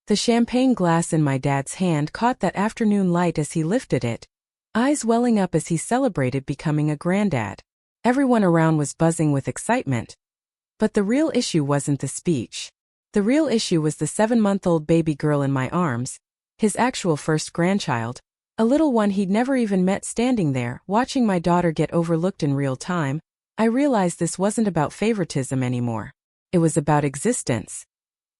The champagne glass in my dad's hand caught that afternoon light as he lifted it, eyes welling up as he celebrated becoming a granddad. Everyone around was buzzing with excitement. But the real issue wasn't the speech. The real issue was the 7-month-old baby girl in my arms, his actual first grandchild, a little one he'd never even met standing there, watching my daughter get overlooked in real time. I realized this wasn't about favoritism anymore. It was about existence.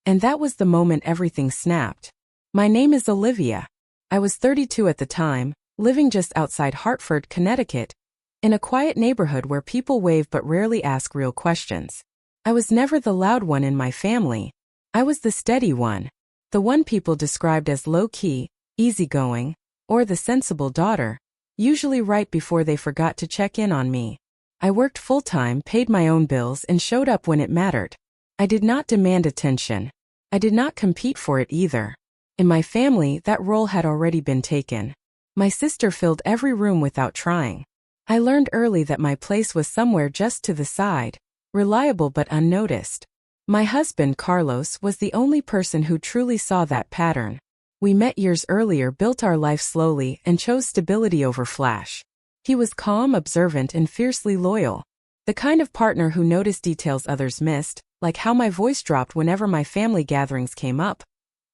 And that was the moment everything snapped. My name is Olivia. I was 32 at the time, living just outside Hartford, Connecticut, in a quiet neighborhood where people wave but rarely ask real questions. I was never the loud one in my family. I was the steady one. The one people described as low-key, easygoing, or the sensible daughter, usually right before they forgot to check in on me. I worked full-time, paid my own bills, and showed up when it mattered. I did not demand attention. I did not compete for it either. In my family, that role had already been taken. My sister filled every room without trying. I learned early that my place was somewhere just to the side, reliable but unnoticed. My husband, Carlos, was the only person who truly saw that pattern. We met years earlier, built our life slowly, and chose stability over flash. He was calm, observant, and fiercely loyal. The kind of partner who noticed details others missed, like how my voice dropped whenever my family gatherings came up,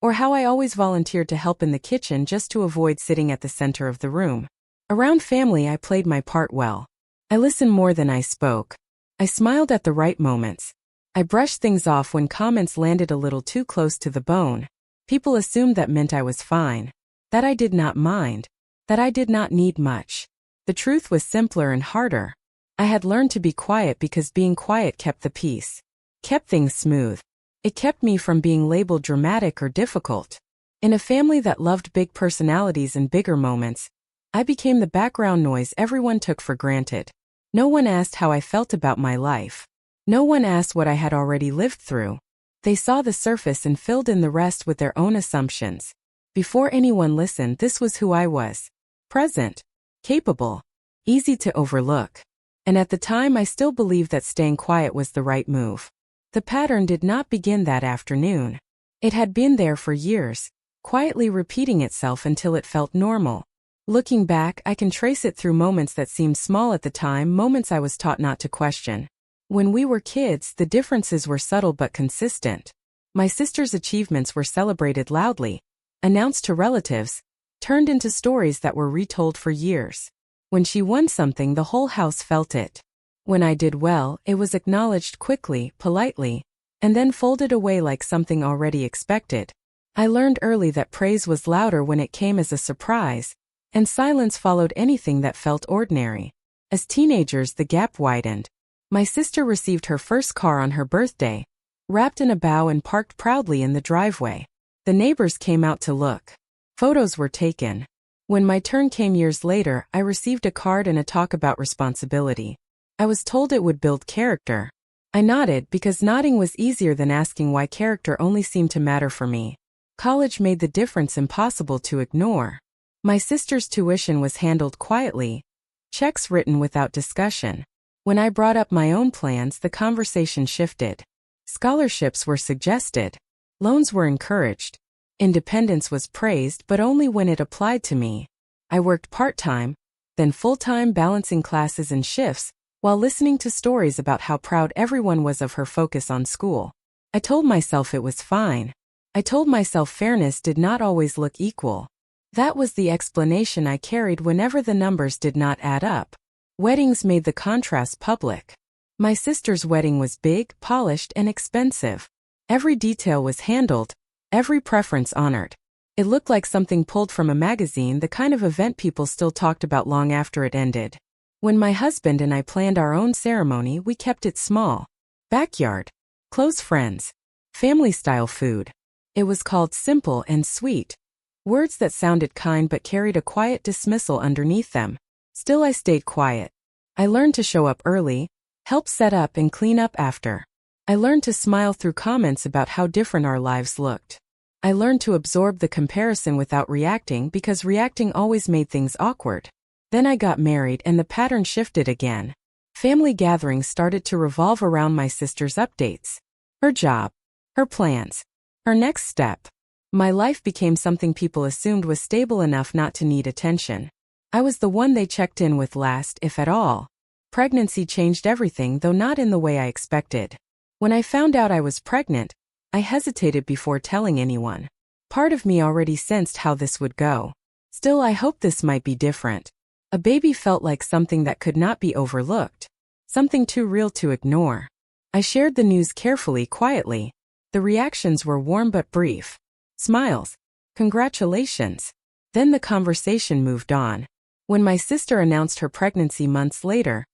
or how I always volunteered to help in the kitchen just to avoid sitting at the center of the room. Around family, I played my part well. I listened more than I spoke. I smiled at the right moments. I brushed things off when comments landed a little too close to the bone. People assumed that meant I was fine, that I did not mind, that I did not need much. The truth was simpler and harder. I had learned to be quiet because being quiet kept the peace, kept things smooth. It kept me from being labeled dramatic or difficult. In a family that loved big personalities and bigger moments, I became the background noise everyone took for granted. No one asked how I felt about my life. No one asked what I had already lived through. They saw the surface and filled in the rest with their own assumptions. Before anyone listened, this was who I was. Present, capable, easy to overlook. And at the time, I still believed that staying quiet was the right move. The pattern did not begin that afternoon. It had been there for years, quietly repeating itself until it felt normal. Looking back, I can trace it through moments that seemed small at the time, moments I was taught not to question. When we were kids, the differences were subtle but consistent. My sister's achievements were celebrated loudly, announced to relatives, turned into stories that were retold for years. When she won something, the whole house felt it. When I did well, it was acknowledged quickly, politely, and then folded away like something already expected. I learned early that praise was louder when it came as a surprise, and silence followed anything that felt ordinary. As teenagers, the gap widened. My sister received her first car on her birthday, wrapped in a bow and parked proudly in the driveway. The neighbors came out to look. Photos were taken. When my turn came years later, I received a card and a talk about responsibility. I was told it would build character. I nodded because nodding was easier than asking why character only seemed to matter for me. College made the difference impossible to ignore. My sister's tuition was handled quietly, checks written without discussion. When I brought up my own plans, the conversation shifted. Scholarships were suggested. Loans were encouraged. Independence was praised, but only when it applied to me. I worked part-time, then full-time, balancing classes and shifts, while listening to stories about how proud everyone was of her focus on school. I told myself it was fine. I told myself fairness did not always look equal. That was the explanation I carried whenever the numbers did not add up. Weddings made the contrast public. My sister's wedding was big, polished, and expensive. Every detail was handled, every preference honored. It looked like something pulled from a magazine, the kind of event people still talked about long after it ended. When my husband and I planned our own ceremony, we kept it small. Backyard, close friends, family-style food. It was called simple and sweet. Words that sounded kind but carried a quiet dismissal underneath them. Still, I stayed quiet. I learned to show up early, help set up and clean up after. I learned to smile through comments about how different our lives looked. I learned to absorb the comparison without reacting because reacting always made things awkward. Then I got married and the pattern shifted again. Family gatherings started to revolve around my sister's updates. Her job, her plans, her next step. My life became something people assumed was stable enough not to need attention. I was the one they checked in with last, if at all. Pregnancy changed everything, though not in the way I expected. When I found out I was pregnant, I hesitated before telling anyone. Part of me already sensed how this would go. Still, I hoped this might be different. A baby felt like something that could not be overlooked. Something too real to ignore. I shared the news carefully, quietly. The reactions were warm but brief. Smiles. Congratulations. Then the conversation moved on. When my sister announced her pregnancy months later,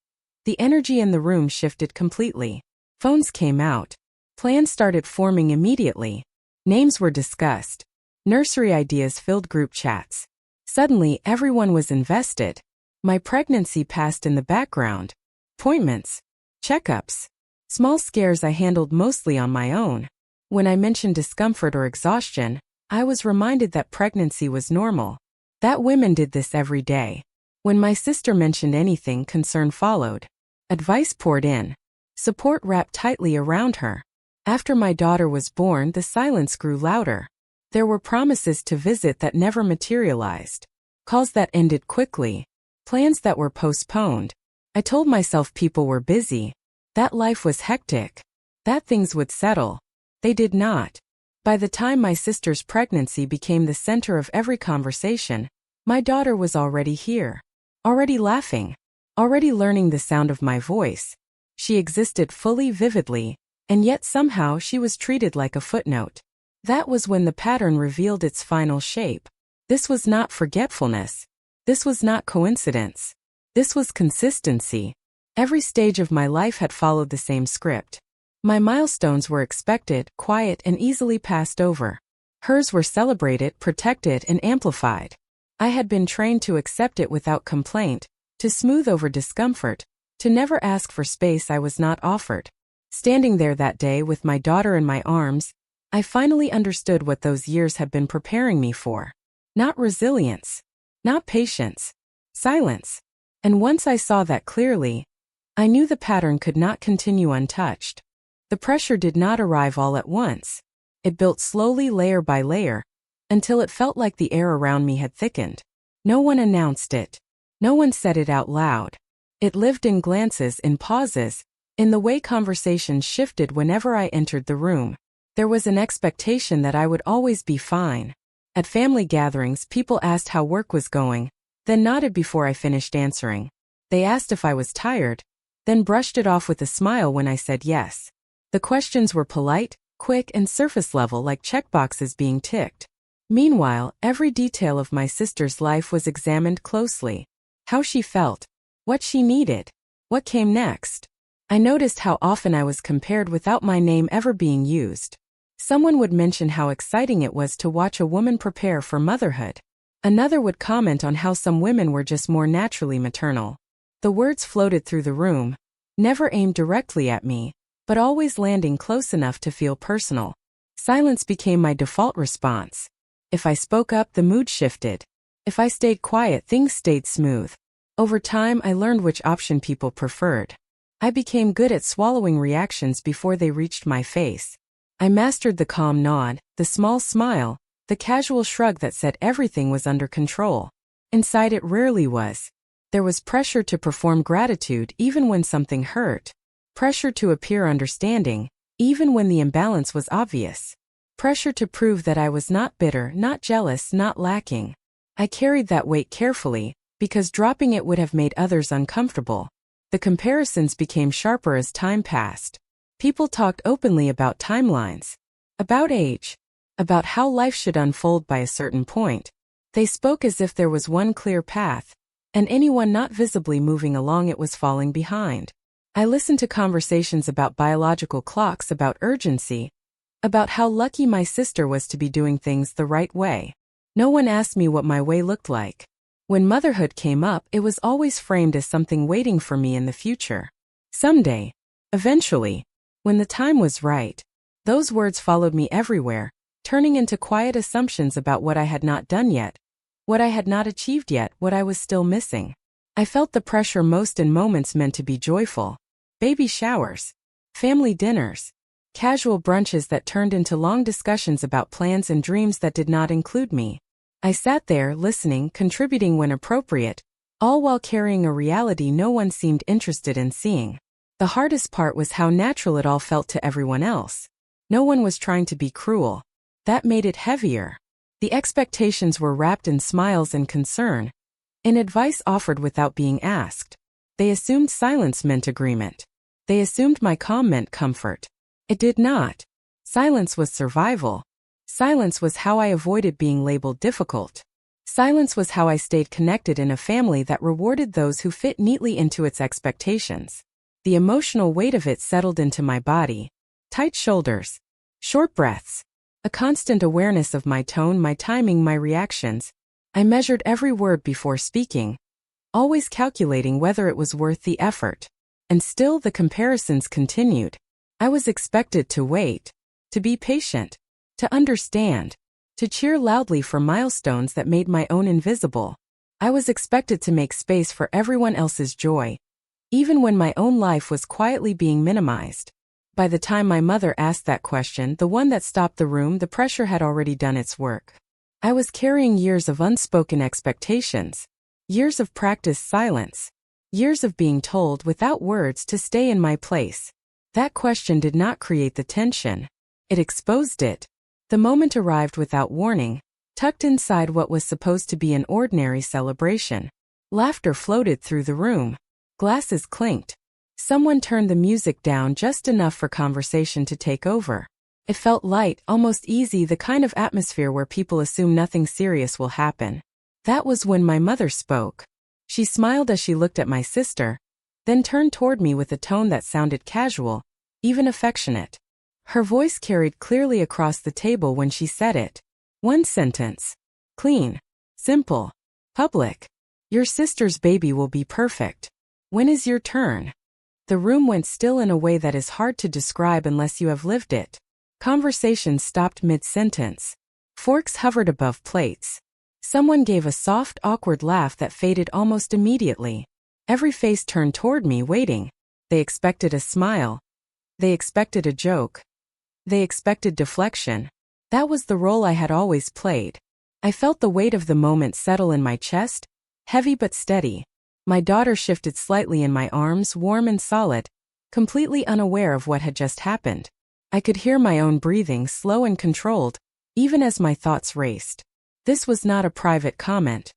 the energy in the room shifted completely. Phones came out. Plans started forming immediately. Names were discussed. Nursery ideas filled group chats. Suddenly, everyone was invested. My pregnancy passed in the background. Appointments. Checkups. Small scares I handled mostly on my own. When I mentioned discomfort or exhaustion, I was reminded that pregnancy was normal. That women did this every day. When my sister mentioned anything, concern followed. Advice poured in. Support wrapped tightly around her. After my daughter was born, the silence grew louder. There were promises to visit that never materialized. Calls that ended quickly. Plans that were postponed. I told myself people were busy. That life was hectic. That things would settle. They did not. By the time my sister's pregnancy became the center of every conversation, my daughter was already here. Already laughing. Already learning the sound of my voice. She existed fully, vividly, and yet somehow she was treated like a footnote. That was when the pattern revealed its final shape. This was not forgetfulness. This was not coincidence. This was consistency. Every stage of my life had followed the same script. My milestones were expected, quiet, and easily passed over. Hers were celebrated, protected, and amplified. I had been trained to accept it without complaint, to smooth over discomfort, to never ask for space I was not offered. Standing there that day with my daughter in my arms, I finally understood what those years had been preparing me for. Not resilience. Not patience. Silence. And once I saw that clearly, I knew the pattern could not continue untouched. The pressure did not arrive all at once. It built slowly, layer by layer, until it felt like the air around me had thickened. No one announced it. No one said it out loud. It lived in glances, in pauses, in the way conversations shifted whenever I entered the room. There was an expectation that I would always be fine. At family gatherings, people asked how work was going, then nodded before I finished answering. They asked if I was tired, then brushed it off with a smile when I said yes. The questions were polite, quick, and surface level, like checkboxes being ticked. Meanwhile, every detail of my sister's life was examined closely. How she felt, what she needed, what came next. I noticed how often I was compared without my name ever being used. Someone would mention how exciting it was to watch a woman prepare for motherhood. Another would comment on how some women were just more naturally maternal. The words floated through the room, never aimed directly at me, but always landing close enough to feel personal. Silence became my default response. If I spoke up, the mood shifted. If I stayed quiet, things stayed smooth. Over time, I learned which option people preferred. I became good at swallowing reactions before they reached my face. I mastered the calm nod, the small smile, the casual shrug that said everything was under control. Inside, it rarely was. There was pressure to perform gratitude even when something hurt. Pressure to appear understanding, even when the imbalance was obvious. Pressure to prove that I was not bitter, not jealous, not lacking. I carried that weight carefully, because dropping it would have made others uncomfortable. The comparisons became sharper as time passed. People talked openly about timelines, about age, about how life should unfold by a certain point. They spoke as if there was one clear path, and anyone not visibly moving along it was falling behind. I listened to conversations about biological clocks, about urgency, about how lucky my sister was to be doing things the right way. No one asked me what my way looked like. When motherhood came up, it was always framed as something waiting for me in the future. Someday. Eventually. When the time was right. Those words followed me everywhere, turning into quiet assumptions about what I had not done yet, what I had not achieved yet, what I was still missing. I felt the pressure most in moments meant to be joyful. Baby showers. Family dinners. Casual brunches that turned into long discussions about plans and dreams that did not include me. I sat there, listening, contributing when appropriate, all while carrying a reality no one seemed interested in seeing. The hardest part was how natural it all felt to everyone else. No one was trying to be cruel. That made it heavier. The expectations were wrapped in smiles and concern, in advice offered without being asked. They assumed silence meant agreement. They assumed my calm meant comfort. It did not. Silence was survival. Silence was how I avoided being labeled difficult. Silence was how I stayed connected in a family that rewarded those who fit neatly into its expectations. The emotional weight of it settled into my body. Tight shoulders. Short breaths. A constant awareness of my tone, my timing, my reactions. I measured every word before speaking, always calculating whether it was worth the effort. And still the comparisons continued. I was expected to wait, to be patient, to understand, to cheer loudly for milestones that made my own invisible. I was expected to make space for everyone else's joy, even when my own life was quietly being minimized. By the time my mother asked that question, the one that stopped the room, the pressure had already done its work. I was carrying years of unspoken expectations, years of practiced silence, years of being told without words to stay in my place. That question did not create the tension. It exposed it. The moment arrived without warning, tucked inside what was supposed to be an ordinary celebration. Laughter floated through the room. Glasses clinked. Someone turned the music down just enough for conversation to take over. It felt light, almost easy, the kind of atmosphere where people assume nothing serious will happen. That was when my mother spoke. She smiled as she looked at my sister, then turned toward me with a tone that sounded casual, even affectionate. Her voice carried clearly across the table when she said it. One sentence. Clean. Simple. Public. Your sister's baby will be perfect. When is your turn? The room went still in a way that is hard to describe unless you have lived it. Conversation stopped mid-sentence. Forks hovered above plates. Someone gave a soft, awkward laugh that faded almost immediately. Every face turned toward me, waiting. They expected a smile. They expected a joke. They expected deflection. That was the role I had always played. I felt the weight of the moment settle in my chest, heavy but steady. My daughter shifted slightly in my arms, warm and solid, completely unaware of what had just happened. I could hear my own breathing, slow and controlled, even as my thoughts raced. This was not a private comment.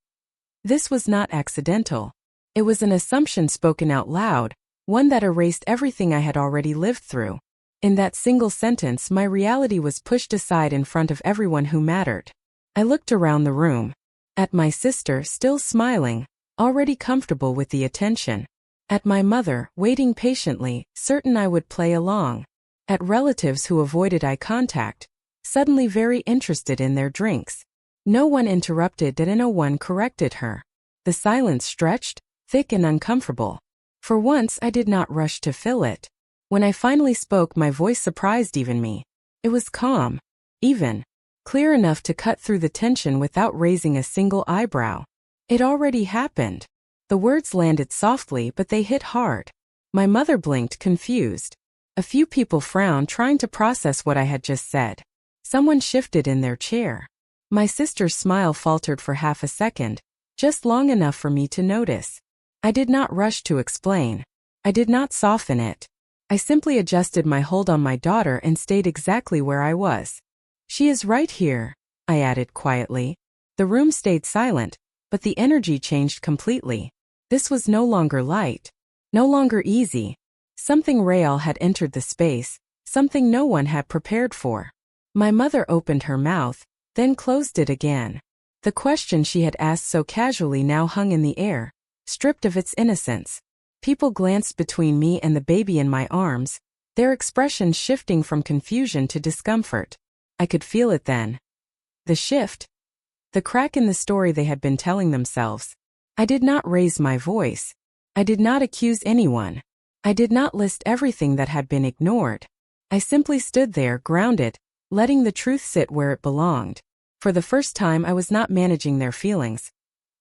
This was not accidental. It was an assumption spoken out loud, one that erased everything I had already lived through. In that single sentence, my reality was pushed aside in front of everyone who mattered. I looked around the room. At my sister, still smiling, already comfortable with the attention. At my mother, waiting patiently, certain I would play along. At relatives who avoided eye contact, suddenly very interested in their drinks. No one interrupted and no one corrected her. The silence stretched, thick and uncomfortable. For once I did not rush to fill it. When I finally spoke, my voice surprised even me. It was calm, even, clear enough to cut through the tension without raising a single eyebrow. It already happened. The words landed softly, but they hit hard. My mother blinked, confused. A few people frowned, trying to process what I had just said. Someone shifted in their chair. My sister's smile faltered for half a second, just long enough for me to notice. I did not rush to explain. I did not soften it. I simply adjusted my hold on my daughter and stayed exactly where I was. She is right here, I added quietly. The room stayed silent, but the energy changed completely. This was no longer light, no longer easy. Something real had entered the space, something no one had prepared for. My mother opened her mouth, then closed it again. The question she had asked so casually now hung in the air, stripped of its innocence. People glanced between me and the baby in my arms, their expressions shifting from confusion to discomfort. I could feel it then. The shift. The crack in the story they had been telling themselves. I did not raise my voice. I did not accuse anyone. I did not list everything that had been ignored. I simply stood there, grounded, letting the truth sit where it belonged. For the first time, I was not managing their feelings.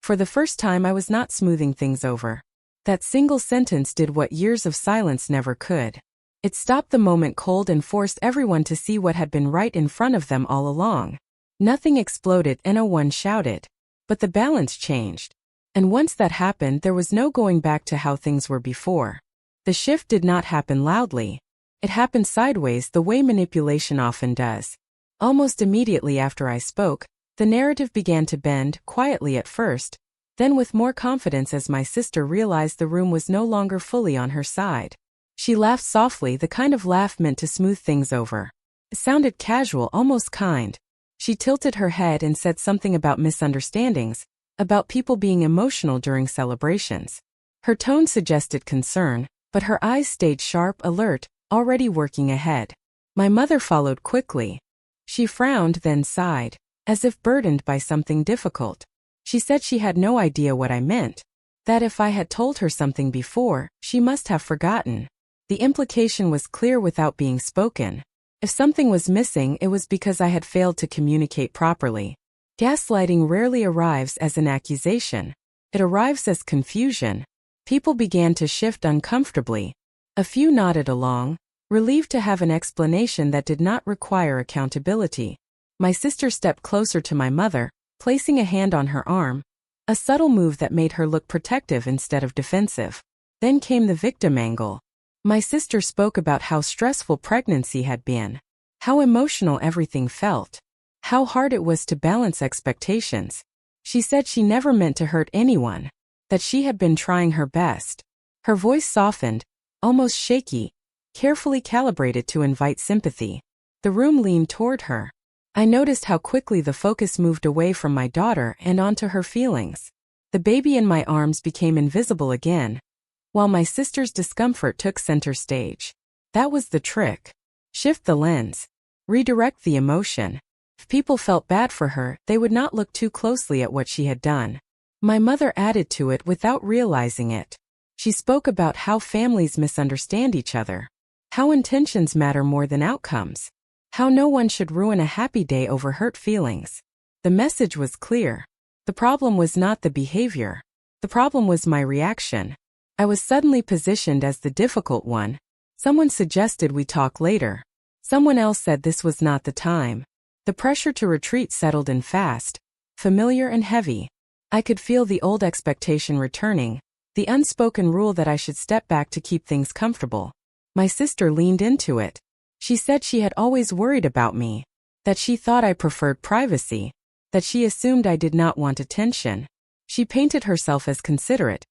For the first time, I was not smoothing things over. That single sentence did what years of silence never could. It stopped the moment cold and forced everyone to see what had been right in front of them all along. Nothing exploded and no one shouted. But the balance changed. And once that happened, there was no going back to how things were before. The shift did not happen loudly. It happened sideways, the way manipulation often does. Almost immediately after I spoke, the narrative began to bend, quietly at first, then with more confidence as my sister realized the room was no longer fully on her side. She laughed softly, the kind of laugh meant to smooth things over. It sounded casual, almost kind. She tilted her head and said something about misunderstandings, about people being emotional during celebrations. Her tone suggested concern, but her eyes stayed sharp, alert, already working ahead. My mother followed quickly. She frowned, then sighed, as if burdened by something difficult. She said she had no idea what I meant, that if I had told her something before, she must have forgotten. The implication was clear without being spoken. If something was missing, it was because I had failed to communicate properly. Gaslighting rarely arrives as an accusation. It arrives as confusion. People began to shift uncomfortably. A few nodded along, relieved to have an explanation that did not require accountability. My sister stepped closer to my mother, placing a hand on her arm, a subtle move that made her look protective instead of defensive. Then came the victim angle. My sister spoke about how stressful pregnancy had been, how emotional everything felt, how hard it was to balance expectations. She said she never meant to hurt anyone, that she had been trying her best. Her voice softened, almost shaky, carefully calibrated to invite sympathy. The room leaned toward her. I noticed how quickly the focus moved away from my daughter and onto her feelings. The baby in my arms became invisible again, while my sister's discomfort took center stage. That was the trick. Shift the lens. Redirect the emotion. If people felt bad for her, they would not look too closely at what she had done. My mother added to it without realizing it. She spoke about how families misunderstand each other, how intentions matter more than outcomes, how no one should ruin a happy day over hurt feelings. The message was clear. The problem was not the behavior. The problem was my reaction. I was suddenly positioned as the difficult one. Someone suggested we talk later. Someone else said this was not the time. The pressure to retreat settled in fast, familiar and heavy. I could feel the old expectation returning, the unspoken rule that I should step back to keep things comfortable. My sister leaned into it. She said she had always worried about me, that she thought I preferred privacy, that she assumed I did not want attention. She painted herself as considerate,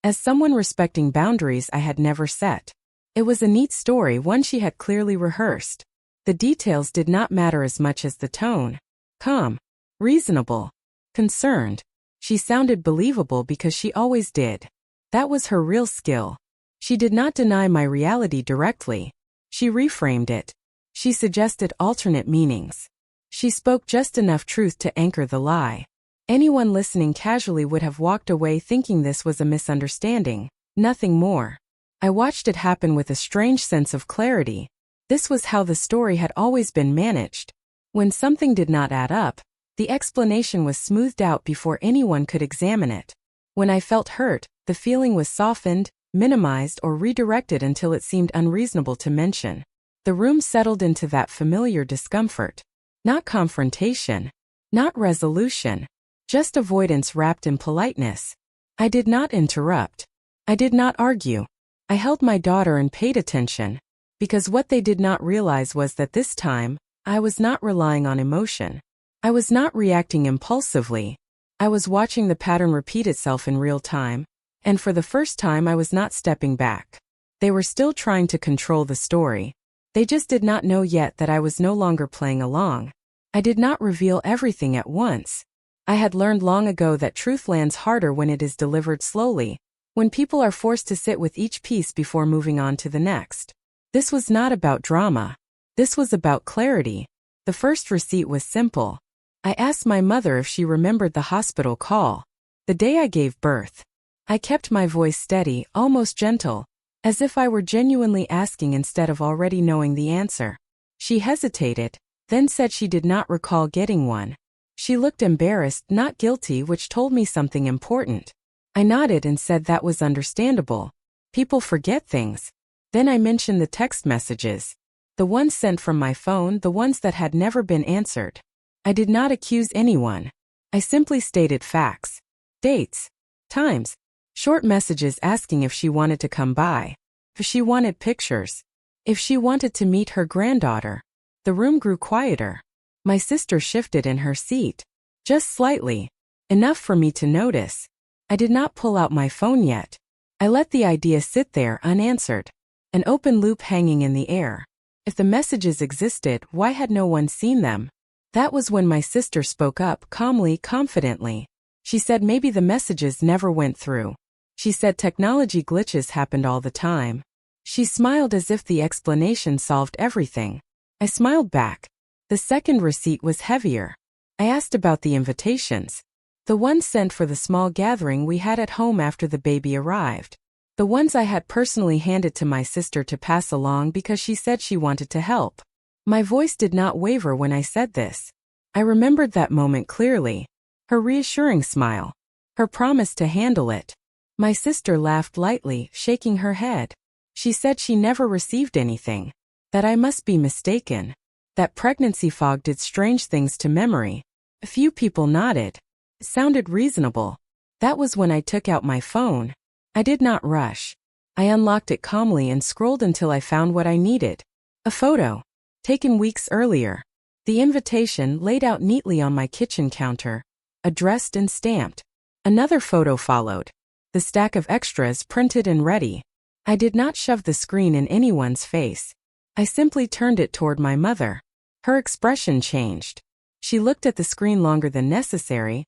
as someone respecting boundaries I had never set. It was a neat story, one she had clearly rehearsed. The details did not matter as much as the tone. Calm, reasonable, concerned. She sounded believable because she always did. That was her real skill. She did not deny my reality directly. She reframed it. She suggested alternate meanings. She spoke just enough truth to anchor the lie. Anyone listening casually would have walked away thinking this was a misunderstanding, nothing more. I watched it happen with a strange sense of clarity. This was how the story had always been managed. When something did not add up, the explanation was smoothed out before anyone could examine it. When I felt hurt, the feeling was softened, minimized, or redirected until it seemed unreasonable to mention. The room settled into that familiar discomfort. Not confrontation, not resolution, just avoidance wrapped in politeness. I did not interrupt. I did not argue. I held my daughter and paid attention, because what they did not realize was that this time, I was not relying on emotion. I was not reacting impulsively. I was watching the pattern repeat itself in real time, and for the first time I was not stepping back. They were still trying to control the story. They just did not know yet that I was no longer playing along. I did not reveal everything at once. I had learned long ago that truth lands harder when it is delivered slowly, when people are forced to sit with each piece before moving on to the next. This was not about drama. This was about clarity. The first receipt was simple. I asked my mother if she remembered the hospital call. The day I gave birth. I kept my voice steady, almost gentle, as if I were genuinely asking instead of already knowing the answer. She hesitated, then said she did not recall getting one. She looked embarrassed, not guilty, which told me something important. I nodded and said that was understandable. People forget things. Then I mentioned the text messages. The ones sent from my phone, the ones that had never been answered. I did not accuse anyone. I simply stated facts. Dates. Times. Short messages asking if she wanted to come by. If she wanted pictures. If she wanted to meet her granddaughter. The room grew quieter. My sister shifted in her seat. Just slightly. Enough for me to notice. I did not pull out my phone yet. I let the idea sit there unanswered. An open loop hanging in the air. If the messages existed, why had no one seen them? That was when my sister spoke up calmly, confidently. She said maybe the messages never went through. She said technology glitches happened all the time. She smiled as if the explanation solved everything. I smiled back. The second receipt was heavier. I asked about the invitations. The ones sent for the small gathering we had at home after the baby arrived. The ones I had personally handed to my sister to pass along because she said she wanted to help. My voice did not waver when I said this. I remembered that moment clearly. Her reassuring smile. Her promise to handle it. My sister laughed lightly, shaking her head. She said she never received anything. That I must be mistaken. That pregnancy fog did strange things to memory. A few people nodded. It sounded reasonable. That was when I took out my phone. I did not rush. I unlocked it calmly and scrolled until I found what I needed. A photo. Taken weeks earlier. The invitation laid out neatly on my kitchen counter. Addressed and stamped. Another photo followed. The stack of extras printed and ready. I did not shove the screen in anyone's face. I simply turned it toward my mother. Her expression changed. She looked at the screen longer than necessary,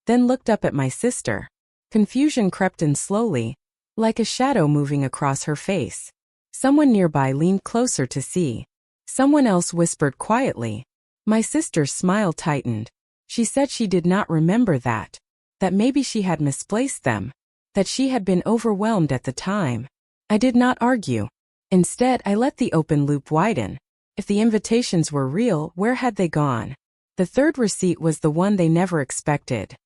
then looked up at my sister. Confusion crept in slowly, like a shadow moving across her face. Someone nearby leaned closer to see. Someone else whispered quietly. My sister's smile tightened. She said she did not remember that. That maybe she had misplaced them. That she had been overwhelmed at the time. I did not argue. Instead, I let the open loop widen. If the invitations were real, where had they gone? The third receipt was the one they never expected.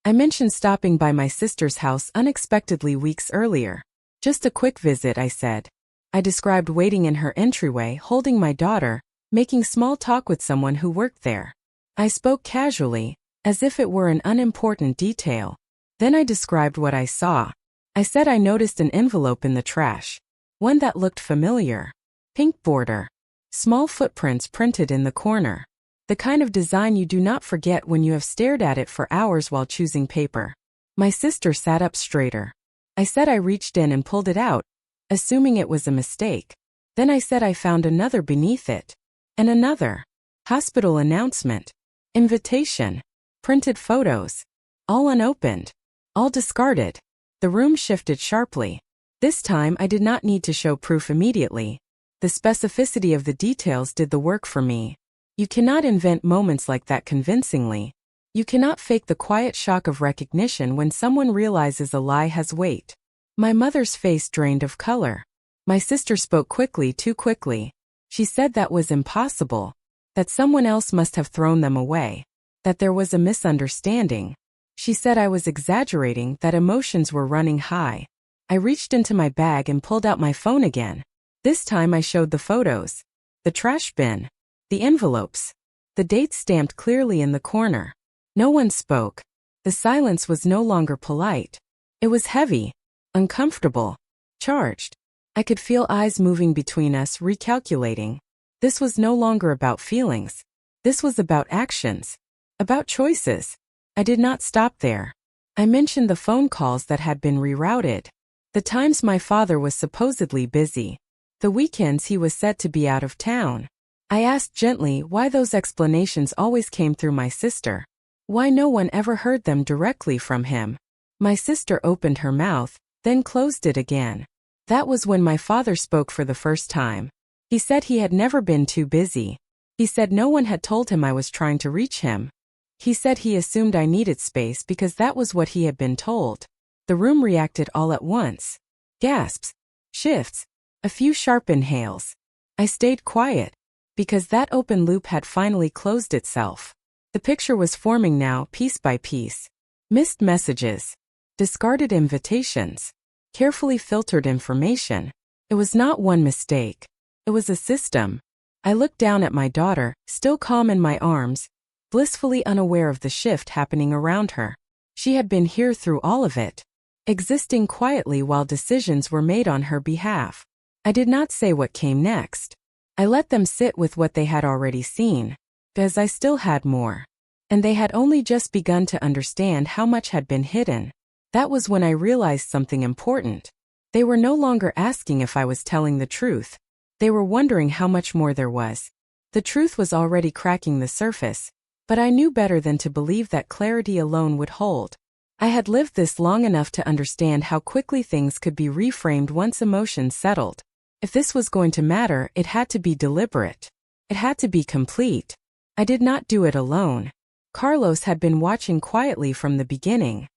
I mentioned stopping by my sister's house unexpectedly weeks earlier. Just a quick visit, I said. I described waiting in her entryway, holding my daughter, making small talk with someone who worked there. I spoke casually, as if it were an unimportant detail. Then I described what I saw. I said I noticed an envelope in the trash. One that looked familiar. Pink border. Small footprints printed in the corner. The kind of design you do not forget when you have stared at it for hours while choosing paper. My sister sat up straighter. I said I reached in and pulled it out, assuming it was a mistake. Then I said I found another beneath it. And another. Hospital announcement. Invitation. Printed photos. All unopened. All discarded. The room shifted sharply. This time I did not need to show proof immediately. The specificity of the details did the work for me. You cannot invent moments like that convincingly. You cannot fake the quiet shock of recognition when someone realizes a lie has weight. My mother's face drained of color. My sister spoke quickly, too quickly. She said that was impossible. That someone else must have thrown them away. That there was a misunderstanding. She said I was exaggerating, that emotions were running high. I reached into my bag and pulled out my phone again. This time I showed the photos. The trash bin. The envelopes. The dates stamped clearly in the corner. No one spoke. The silence was no longer polite. It was heavy, uncomfortable, charged. I could feel eyes moving between us, recalculating. This was no longer about feelings. This was about actions. About choices. I did not stop there. I mentioned the phone calls that had been rerouted. The times my father was supposedly busy. The weekends he was said to be out of town. I asked gently why those explanations always came through my sister. Why no one ever heard them directly from him. My sister opened her mouth, then closed it again. That was when my father spoke for the first time. He said he had never been too busy. He said no one had told him I was trying to reach him. He said he assumed I needed space because that was what he had been told. The room reacted all at once. Gasps. Shifts. A few sharp inhales. I stayed quiet. Because that open loop had finally closed itself. The picture was forming now, piece by piece. Missed messages. Discarded invitations. Carefully filtered information. It was not one mistake. It was a system. I looked down at my daughter, still calm in my arms, blissfully unaware of the shift happening around her. She had been here through all of it, existing quietly while decisions were made on her behalf. I did not say what came next. I let them sit with what they had already seen, because I still had more. And they had only just begun to understand how much had been hidden. That was when I realized something important. They were no longer asking if I was telling the truth. They were wondering how much more there was. The truth was already cracking the surface, but I knew better than to believe that clarity alone would hold. I had lived this long enough to understand how quickly things could be reframed once emotions settled. If this was going to matter, it had to be deliberate. It had to be complete. I did not do it alone. Carlos had been watching quietly from the beginning.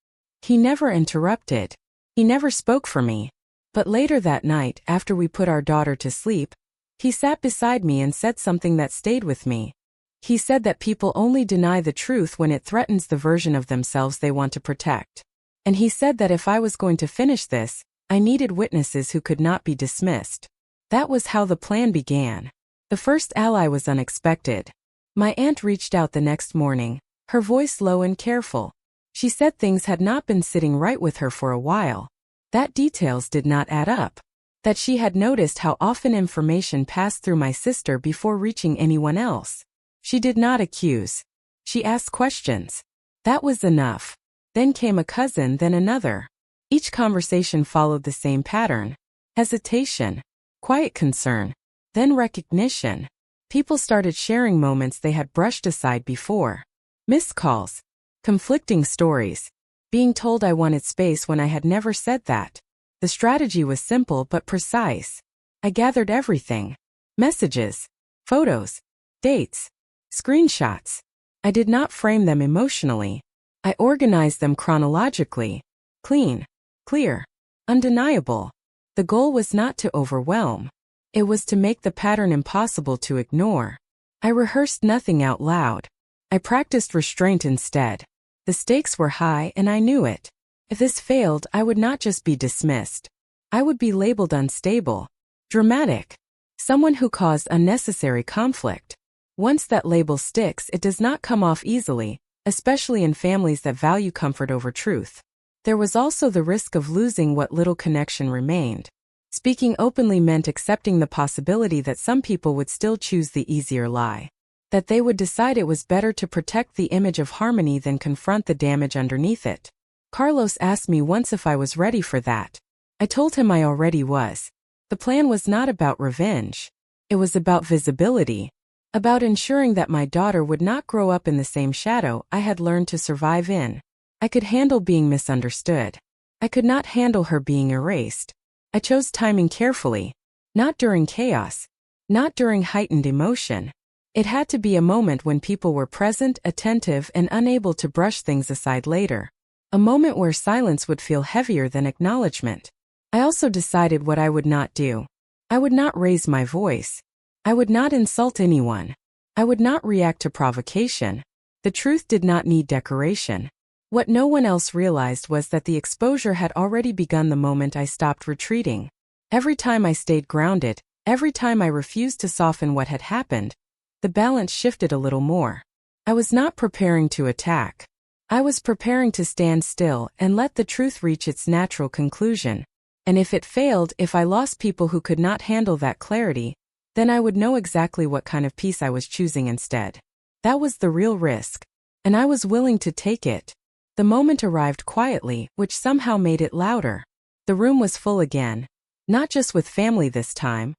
He never interrupted. He never spoke for me. But later that night, after we put our daughter to sleep, he sat beside me and said something that stayed with me. He said that people only deny the truth when it threatens the version of themselves they want to protect. And he said that if I was going to finish this, I needed witnesses who could not be dismissed. That was how the plan began. The first ally was unexpected. My aunt reached out the next morning, her voice low and careful. She said things had not been sitting right with her for a while. That details did not add up. That she had noticed how often information passed through my sister before reaching anyone else. She did not accuse. She asked questions. That was enough. Then came a cousin, then another. Each conversation followed the same pattern. Hesitation. Quiet concern. Then recognition. People started sharing moments they had brushed aside before. Missed calls. Conflicting stories. Being told I wanted space when I had never said that. The strategy was simple but precise. I gathered everything. Messages. Photos. Dates. Screenshots. I did not frame them emotionally. I organized them chronologically. Clean. Clear. Undeniable. The goal was not to overwhelm. It was to make the pattern impossible to ignore. I rehearsed nothing out loud. I practiced restraint instead. The stakes were high and I knew it. If this failed, I would not just be dismissed. I would be labeled unstable, dramatic, someone who caused unnecessary conflict. Once that label sticks, it does not come off easily, especially in families that value comfort over truth. There was also the risk of losing what little connection remained. Speaking openly meant accepting the possibility that some people would still choose the easier lie. That they would decide it was better to protect the image of harmony than confront the damage underneath it. Carlos asked me once if I was ready for that. I told him I already was. The plan was not about revenge. It was about visibility. About ensuring that my daughter would not grow up in the same shadow I had learned to survive in. I could handle being misunderstood. I could not handle her being erased. I chose timing carefully. Not during chaos. Not during heightened emotion. It had to be a moment when people were present, attentive, and unable to brush things aside later. A moment where silence would feel heavier than acknowledgement. I also decided what I would not do. I would not raise my voice. I would not insult anyone. I would not react to provocation. The truth did not need decoration. What no one else realized was that the exposure had already begun the moment I stopped retreating. Every time I stayed grounded, every time I refused to soften what had happened, the balance shifted a little more. I was not preparing to attack. I was preparing to stand still and let the truth reach its natural conclusion. And if it failed, if I lost people who could not handle that clarity, then I would know exactly what kind of peace I was choosing instead. That was the real risk. And I was willing to take it. The moment arrived quietly, which somehow made it louder. The room was full again. Not just with family this time,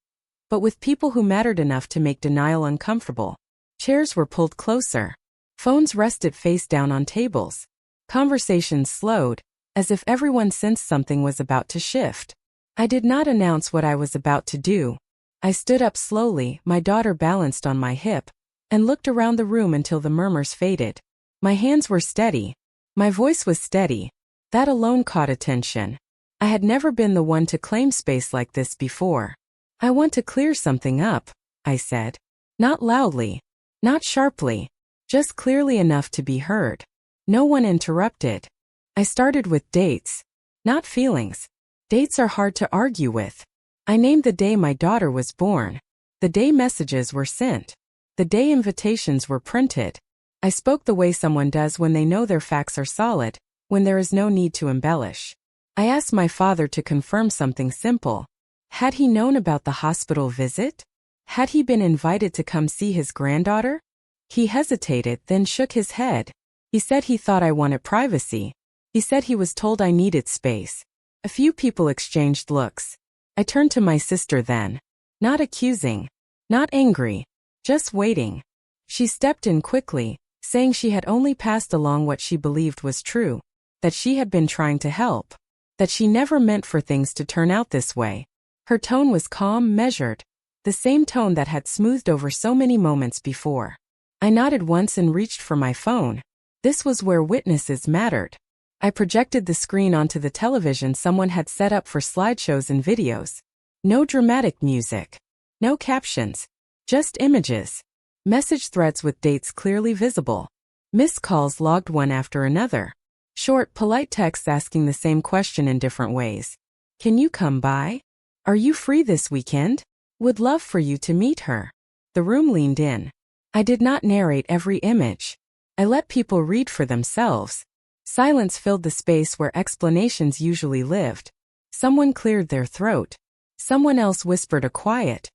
but with people who mattered enough to make denial uncomfortable. Chairs were pulled closer. Phones rested face down on tables. Conversations slowed, as if everyone sensed something was about to shift. I did not announce what I was about to do. I stood up slowly, my daughter balanced on my hip, and looked around the room until the murmurs faded. My hands were steady. My voice was steady. That alone caught attention. I had never been the one to claim space like this before. I want to clear something up, I said. Not loudly. Not sharply. Just clearly enough to be heard. No one interrupted. I started with dates. Not feelings. Dates are hard to argue with. I named the day my daughter was born, the day messages were sent, the day invitations were printed. I spoke the way someone does when they know their facts are solid, when there is no need to embellish. I asked my father to confirm something simple. Had he known about the hospital visit? Had he been invited to come see his granddaughter? He hesitated, then shook his head. He said he thought I wanted privacy. He said he was told I needed space. A few people exchanged looks. I turned to my sister then. Not accusing. Not angry. Just waiting. She stepped in quickly, saying she had only passed along what she believed was true. That she had been trying to help. That she never meant for things to turn out this way. Her tone was calm, measured. The same tone that had smoothed over so many moments before. I nodded once and reached for my phone. This was where witnesses mattered. I projected the screen onto the television someone had set up for slideshows and videos. No dramatic music. No captions. Just images. Message threads with dates clearly visible. Missed calls logged one after another. Short, polite texts asking the same question in different ways. Can you come by? Are you free this weekend? Would love for you to meet her. The room leaned in. I did not narrate every image. I let people read for themselves. Silence filled the space where explanations usually lived. Someone cleared their throat. Someone else whispered a quiet,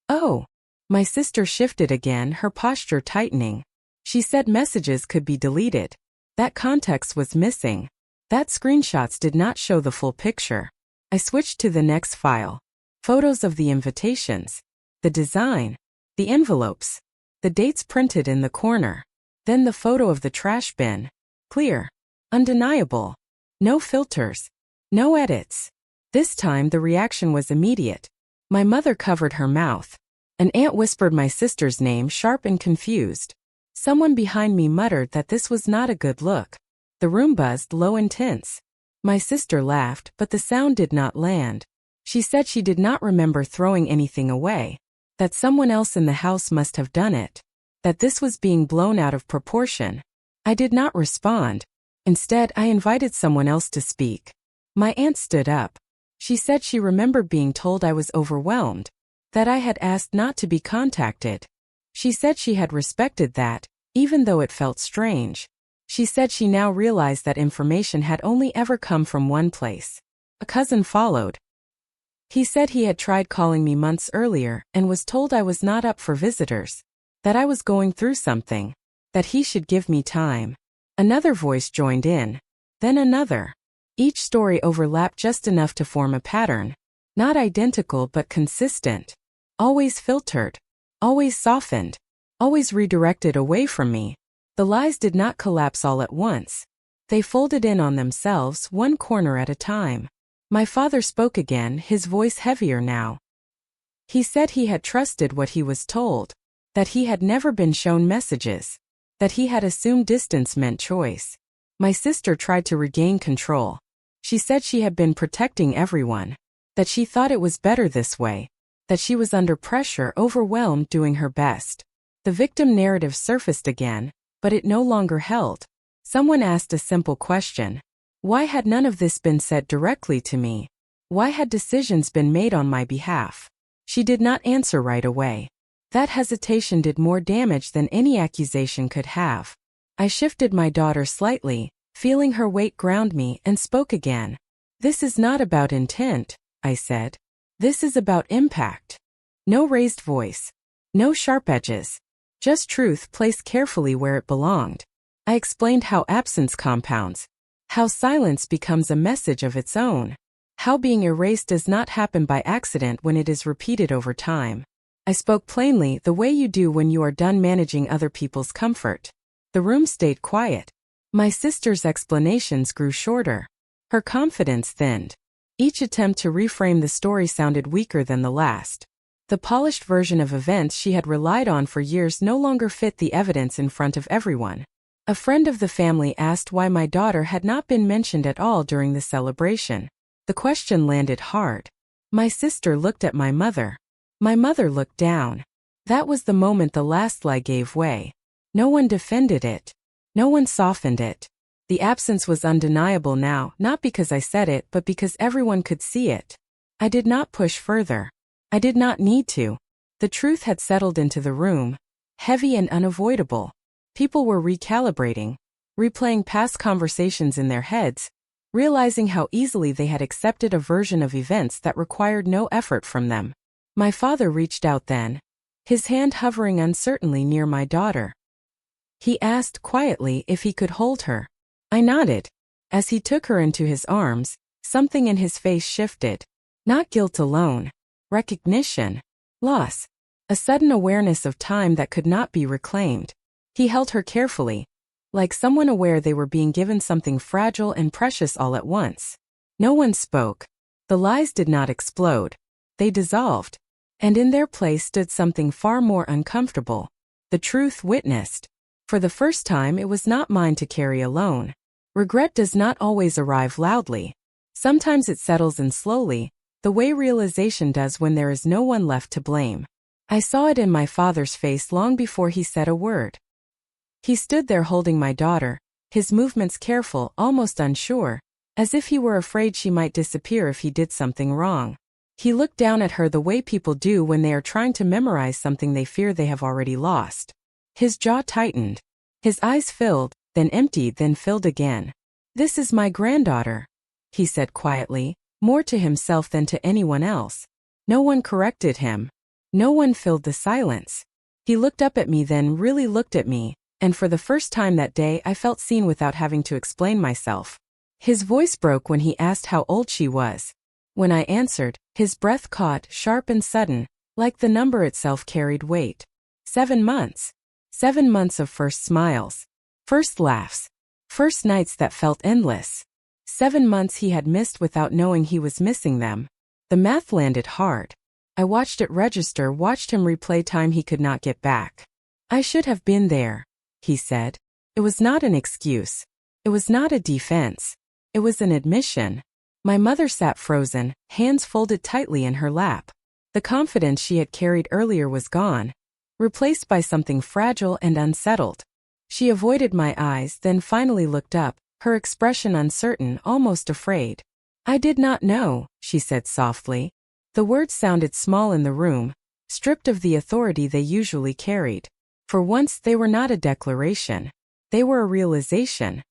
"Oh." My sister shifted again, her posture tightening. She said messages could be deleted. That context was missing. That screenshots did not show the full picture. I switched to the next file. Photos of the invitations. The design. The envelopes. The dates printed in the corner. Then the photo of the trash bin. Clear. Undeniable. No filters. No edits. This time the reaction was immediate. My mother covered her mouth. An aunt whispered my sister's name, sharp and confused. Someone behind me muttered that this was not a good look. The room buzzed, low and tense. My sister laughed, but the sound did not land. She said she did not remember throwing anything away. That someone else in the house must have done it. That this was being blown out of proportion. I did not respond. Instead, I invited someone else to speak. My aunt stood up. She said she remembered being told I was overwhelmed. That I had asked not to be contacted. She said she had respected that, even though it felt strange. She said she now realized that information had only ever come from one place. A cousin followed. He said he had tried calling me months earlier and was told I was not up for visitors. That I was going through something. That he should give me time. Another voice joined in. Then another. Each story overlapped just enough to form a pattern. Not identical but consistent. Always filtered. Always softened. Always redirected away from me. The lies did not collapse all at once. They folded in on themselves, one corner at a time. My father spoke again, his voice heavier now. He said he had trusted what he was told. That he had never been shown messages. That he had assumed distance meant choice. My sister tried to regain control. She said she had been protecting everyone. That she thought it was better this way. That she was under pressure, overwhelmed, doing her best. The victim narrative surfaced again, but it no longer held. Someone asked a simple question. Why had none of this been said directly to me? Why had decisions been made on my behalf? She did not answer right away. That hesitation did more damage than any accusation could have. I shifted my daughter slightly, feeling her weight ground me, and spoke again. This is not about intent, I said. This is about impact. No raised voice. No sharp edges. Just truth placed carefully where it belonged. I explained how absence compounds. How silence becomes a message of its own. How being erased does not happen by accident when it is repeated over time. I spoke plainly, the way you do when you are done managing other people's comfort. The room stayed quiet. My sister's explanations grew shorter. Her confidence thinned. Each attempt to reframe the story sounded weaker than the last. The polished version of events she had relied on for years no longer fit the evidence in front of everyone. A friend of the family asked why my daughter had not been mentioned at all during the celebration. The question landed hard. My sister looked at my mother. My mother looked down. That was the moment the last lie gave way. No one defended it. No one softened it. The absence was undeniable now, not because I said it, but because everyone could see it. I did not push further. I did not need to. The truth had settled into the room, heavy and unavoidable. People were recalibrating, replaying past conversations in their heads, realizing how easily they had accepted a version of events that required no effort from them. My father reached out then, his hand hovering uncertainly near my daughter. He asked quietly if he could hold her. I nodded. As he took her into his arms, something in his face shifted. Not guilt alone. Recognition. Loss. A sudden awareness of time that could not be reclaimed. He held her carefully, like someone aware they were being given something fragile and precious all at once. No one spoke. The lies did not explode. They dissolved. And in their place stood something far more uncomfortable. The truth witnessed. For the first time, it was not mine to carry alone. Regret does not always arrive loudly. Sometimes it settles in slowly, the way realization does when there is no one left to blame. I saw it in my father's face long before he said a word. He stood there holding my daughter, his movements careful, almost unsure, as if he were afraid she might disappear if he did something wrong. He looked down at her the way people do when they are trying to memorize something they fear they have already lost. His jaw tightened. His eyes filled, then emptied, then filled again. "This is my granddaughter," he said quietly, more to himself than to anyone else. No one corrected him. No one filled the silence. He looked up at me, then really looked at me, and for the first time that day I felt seen without having to explain myself. His voice broke when he asked how old she was. When I answered, his breath caught, sharp and sudden, like the number itself carried weight. 7 months. 7 months of first smiles. First laughs. First nights that felt endless. 7 months he had missed without knowing he was missing them. The math landed hard. I watched it register, watched him replay time he could not get back. "I should have been there," he said. It was not an excuse. It was not a defense. It was an admission. My mother sat frozen, hands folded tightly in her lap. The confidence she had carried earlier was gone, replaced by something fragile and unsettled. She avoided my eyes, then finally looked up, her expression uncertain, almost afraid. "I did not know," she said softly. The words sounded small in the room, stripped of the authority they usually carried. For once they were not a declaration. They were a realization.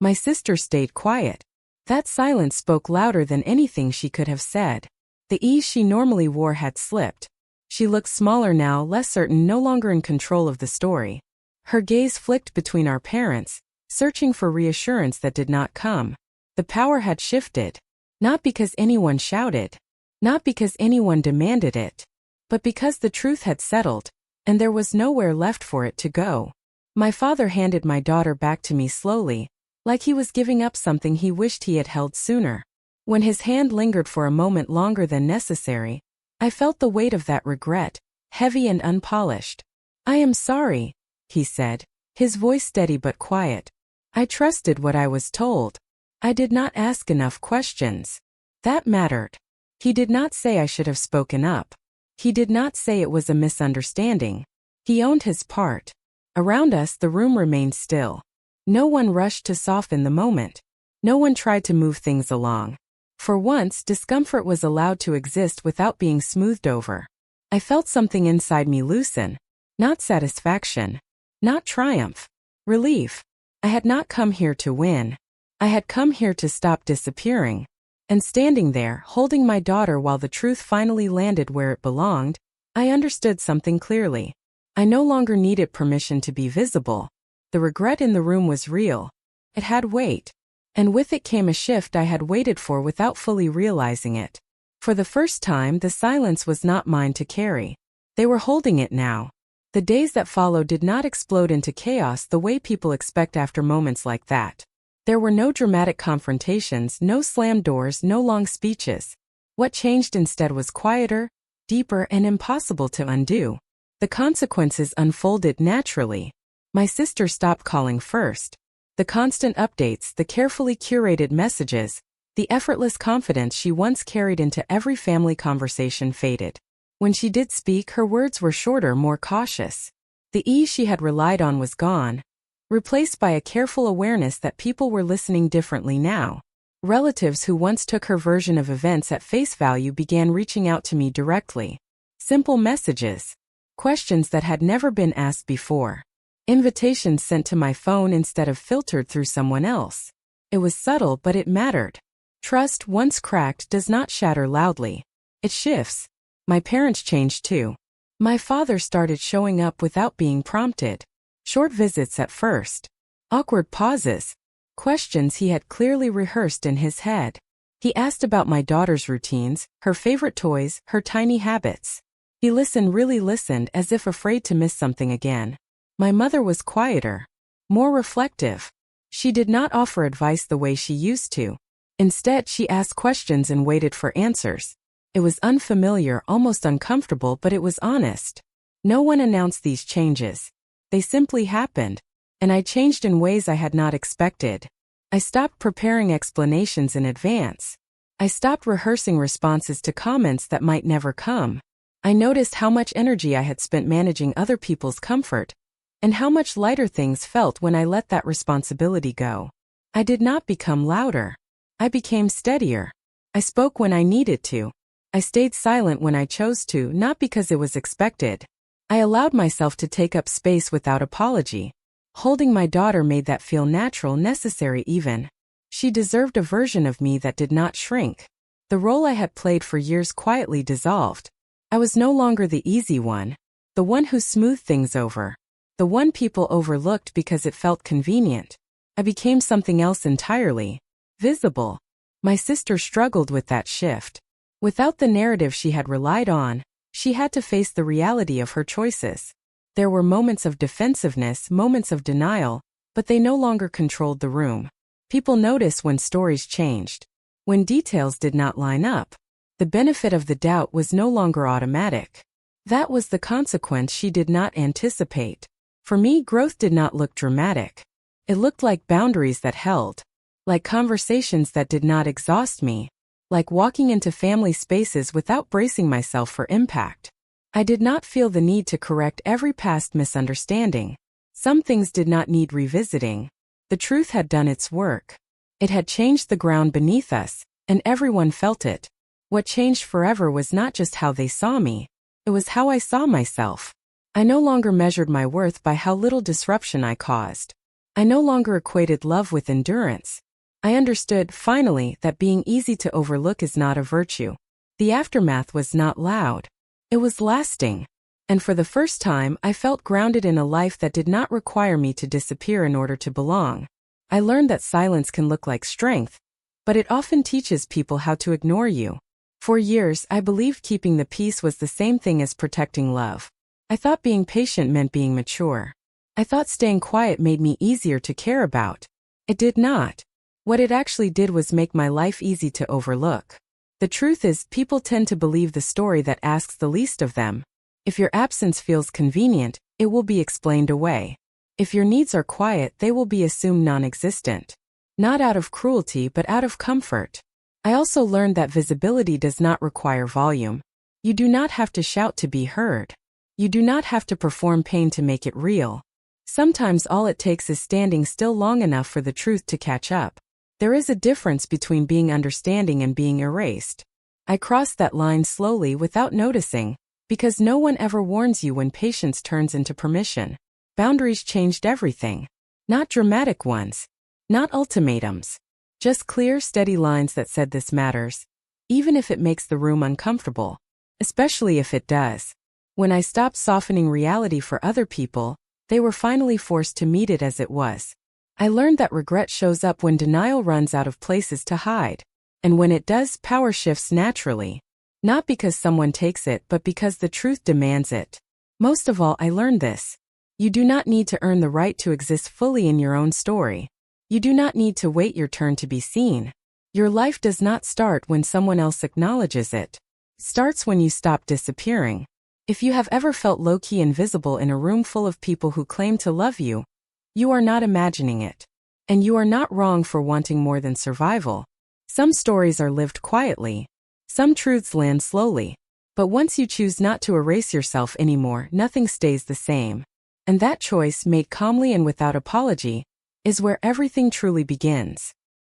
My sister stayed quiet. That silence spoke louder than anything she could have said. The ease she normally wore had slipped. She looked smaller now, less certain, no longer in control of the story. Her gaze flicked between our parents, searching for reassurance that did not come. The power had shifted. Not because anyone shouted. Not because anyone demanded it. But because the truth had settled, and there was nowhere left for it to go. My father handed my daughter back to me slowly, like he was giving up something he wished he had held sooner. When his hand lingered for a moment longer than necessary, I felt the weight of that regret, heavy and unpolished. "I am sorry," he said, his voice steady but quiet. "I trusted what I was told. I did not ask enough questions. That mattered." He did not say I should have spoken up. He did not say it was a misunderstanding. He owned his part. Around us the room remained still. No one rushed to soften the moment. No one tried to move things along. For once, discomfort was allowed to exist without being smoothed over. I felt something inside me loosen. Not satisfaction. Not triumph. Relief. I had not come here to win. I had come here to stop disappearing. And standing there, holding my daughter while the truth finally landed where it belonged, I understood something clearly. I no longer needed permission to be visible. The regret in the room was real. It had weight. And with it came a shift I had waited for without fully realizing it. For the first time, the silence was not mine to carry. They were holding it now. The days that followed did not explode into chaos the way people expect after moments like that. There were no dramatic confrontations, no slammed doors, no long speeches. What changed instead was quieter, deeper, and impossible to undo. The consequences unfolded naturally. My sister stopped calling first. The constant updates, the carefully curated messages, the effortless confidence she once carried into every family conversation faded. When she did speak, her words were shorter, more cautious. The ease she had relied on was gone, replaced by a careful awareness that people were listening differently now. Relatives who once took her version of events at face value began reaching out to me directly. Simple messages. Questions that had never been asked before. Invitations sent to my phone instead of filtered through someone else. It was subtle, but it mattered. Trust, once cracked, does not shatter loudly. It shifts. My parents changed too. My father started showing up without being prompted. Short visits at first. Awkward pauses. Questions he had clearly rehearsed in his head. He asked about my daughter's routines, her favorite toys, her tiny habits. He really listened, as if afraid to miss something again. My mother was quieter. More reflective. She did not offer advice the way she used to. Instead, she asked questions and waited for answers. It was unfamiliar, almost uncomfortable, but it was honest. No one announced these changes. They simply happened. And I changed in ways I had not expected. I stopped preparing explanations in advance. I stopped rehearsing responses to comments that might never come. I noticed how much energy I had spent managing other people's comfort, and how much lighter things felt when I let that responsibility go. I did not become louder. I became steadier. I spoke when I needed to. I stayed silent when I chose to, not because it was expected. I allowed myself to take up space without apology. Holding my daughter made that feel natural, necessary even. She deserved a version of me that did not shrink. The role I had played for years quietly dissolved. I was no longer the easy one, the one who smoothed things over, the one people overlooked because it felt convenient. I became something else entirely. Visible. My sister struggled with that shift. Without the narrative she had relied on, she had to face the reality of her choices. There were moments of defensiveness, moments of denial, but they no longer controlled the room. People noticed when stories changed, when details did not line up. The benefit of the doubt was no longer automatic. That was the consequence she did not anticipate. For me, growth did not look dramatic. It looked like boundaries that held, like conversations that did not exhaust me, like walking into family spaces without bracing myself for impact. I did not feel the need to correct every past misunderstanding. Some things did not need revisiting. The truth had done its work. It had changed the ground beneath us, and everyone felt it. What changed forever was not just how they saw me, it was how I saw myself. I no longer measured my worth by how little disruption I caused. I no longer equated love with endurance. I understood, finally, that being easy to overlook is not a virtue. The aftermath was not loud. It was lasting. And for the first time, I felt grounded in a life that did not require me to disappear in order to belong. I learned that silence can look like strength, but it often teaches people how to ignore you. For years, I believed keeping the peace was the same thing as protecting love. I thought being patient meant being mature. I thought staying quiet made me easier to care about. It did not. What it actually did was make my life easy to overlook. The truth is, people tend to believe the story that asks the least of them. If your absence feels convenient, it will be explained away. If your needs are quiet, they will be assumed non-existent. Not out of cruelty, but out of comfort. I also learned that visibility does not require volume. You do not have to shout to be heard. You do not have to perform pain to make it real. Sometimes all it takes is standing still long enough for the truth to catch up. There is a difference between being understanding and being erased. I crossed that line slowly without noticing, because no one ever warns you when patience turns into permission. Boundaries changed everything. Not dramatic ones. Not ultimatums. Just clear, steady lines that said this matters, even if it makes the room uncomfortable. Especially if it does. When I stopped softening reality for other people, they were finally forced to meet it as it was. I learned that regret shows up when denial runs out of places to hide. And when it does, power shifts naturally. Not because someone takes it, but because the truth demands it. Most of all, I learned this. You do not need to earn the right to exist fully in your own story. You do not need to wait your turn to be seen. Your life does not start when someone else acknowledges it. It starts when you stop disappearing. If you have ever felt low-key invisible in a room full of people who claim to love you, you are not imagining it. And you are not wrong for wanting more than survival. Some stories are lived quietly. Some truths land slowly. But once you choose not to erase yourself anymore, nothing stays the same. And that choice, made calmly and without apology, is where everything truly begins.